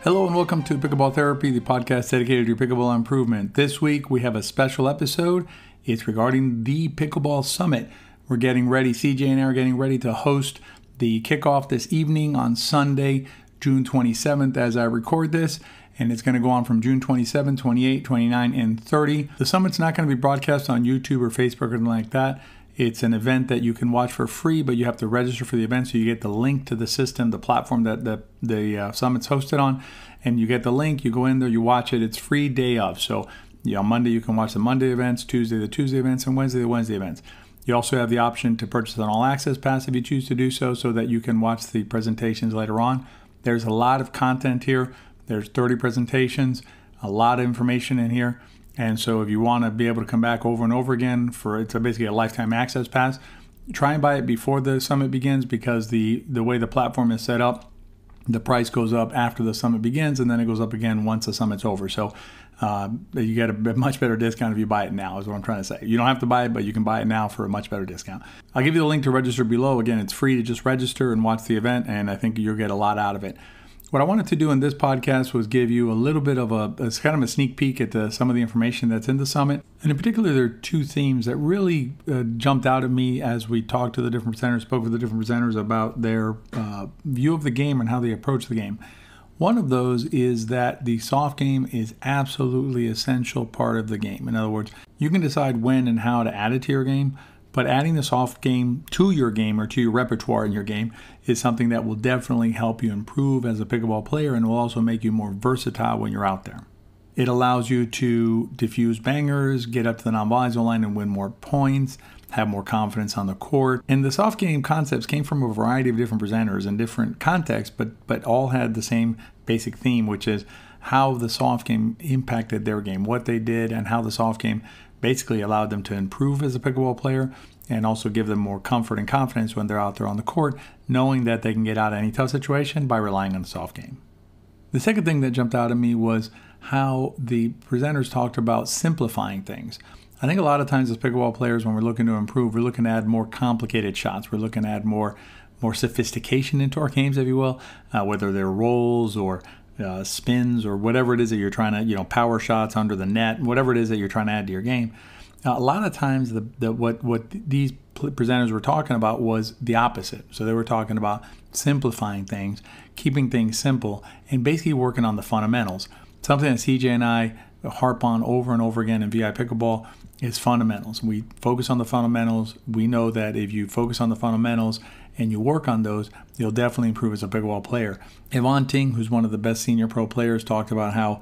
Hello and welcome to Pickleball Therapy, the podcast dedicated to your pickleball improvement. This week we have a special episode. It's regarding the Pickleball Summit. We're getting ready, CJ and I are getting ready to host the kickoff this evening on Sunday, June 27th as I record this. And it's going to go on from June 27, 28, 29, and 30. The summit's not going to be broadcast on YouTube or Facebook or anything like that. It's an event that you can watch for free, but you have to register for the event, so you get the link to the system, the platform that the summit's hosted on, and you get the link, you go in there, you watch it. It's free day of. So Monday you can watch the Monday events, Tuesday the Tuesday events, and Wednesday the Wednesday events. You also have the option to purchase an all-access pass if you choose to do so that you can watch the presentations later on. There's a lot of content here. There's 30 presentations, a lot of information in here. And so if you want to be able to come back over and over again it's basically a lifetime access pass, try and buy it before the summit begins, because the way the platform is set up, the price goes up after the summit begins, and then it goes up again once the summit's over. So you get a much better discount if you buy it now, is what I'm trying to say. You don't have to buy it, but you can buy it now for a much better discount. I'll give you the link to register below. Again, it's free to just register and watch the event, and I think you'll get a lot out of it. What I wanted to do in this podcast was give you a little bit of a sneak peek at some of the information that's in the summit. And in particular, there are two themes that really jumped out at me as we talked to the different presenters, spoke with the different presenters about their view of the game and how they approach the game. One of those is that the soft game is absolutely essential part of the game. In other words, you can decide when and how to add it to your game, but adding the soft game to your game or to your repertoire in your game is something that will definitely help you improve as a pickleball player, and will also make you more versatile when you're out there. It allows you to diffuse bangers, get up to the non-volley zone line and win more points, have more confidence on the court. And the soft game concepts came from a variety of different presenters in different contexts, but all had the same basic theme, which is how the soft game impacted their game, what they did, and how the soft game basically allowed them to improve as a pickleball player, and also give them more comfort and confidence when they're out there on the court, knowing that they can get out of any tough situation by relying on the soft game. The second thing that jumped out at me was how the presenters talked about simplifying things. I think a lot of times as pickleball players, when we're looking to improve, we're looking to add more complicated shots. We're looking to add more sophistication into our games, if you will, whether they're rolls or spins or whatever it is that you're trying to, power shots under the net, whatever it is that you're trying to add to your game. A lot of times what these presenters were talking about was the opposite. So they were talking about simplifying things, keeping things simple, and basically working on the fundamentals. Something that CJ and I harp on over and over again in VIPickleball is fundamentals. We focus on the fundamentals. We know that if you focus on the fundamentals and you work on those, you'll definitely improve as a pickleball player. Yvonne Ting, who's one of the best senior pro players, talked about how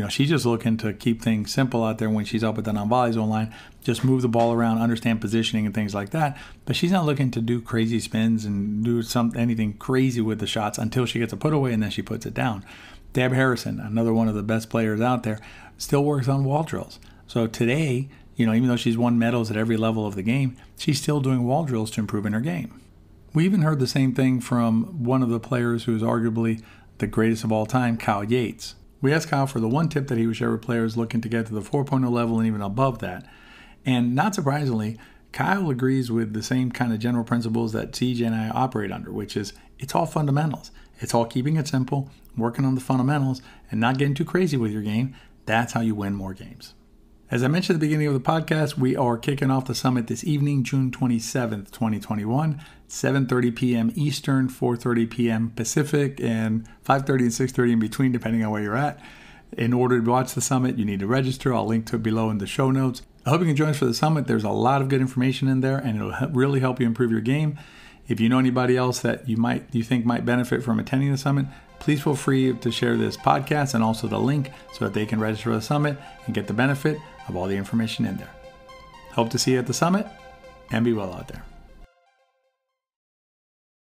she's just looking to keep things simple out there when she's up at the non-volley zone line. Just move the ball around, understand positioning and things like that. But she's not looking to do crazy spins and do anything crazy with the shots until she gets a put away, and then she puts it down. Deb Harrison, another one of the best players out there, still works on wall drills. So today, even though she's won medals at every level of the game, she's still doing wall drills to improve in her game. We even heard the same thing from one of the players who is arguably the greatest of all time, Kyle Yates. We asked Kyle for the one tip that he would share with players looking to get to the 4.0 level and even above that. And not surprisingly, Kyle agrees with the same kind of general principles that CJ and I operate under, which is it's all fundamentals. It's all keeping it simple, working on the fundamentals, and not getting too crazy with your game. That's how you win more games. As I mentioned at the beginning of the podcast, we are kicking off the summit this evening, June 27th, 2021, 7:30 p.m. Eastern, 4:30 p.m. Pacific, and 5:30 and 6:30 in between, depending on where you're at. In order to watch the summit, you need to register. I'll link to it below in the show notes. I hope you can join us for the summit. There's a lot of good information in there, and it'll really help you improve your game. If you know anybody else that you think might benefit from attending the summit, please feel free to share this podcast and also the link so that they can register for the summit and get the benefit of all the information in there. Hope to see you at the summit, and be well out there.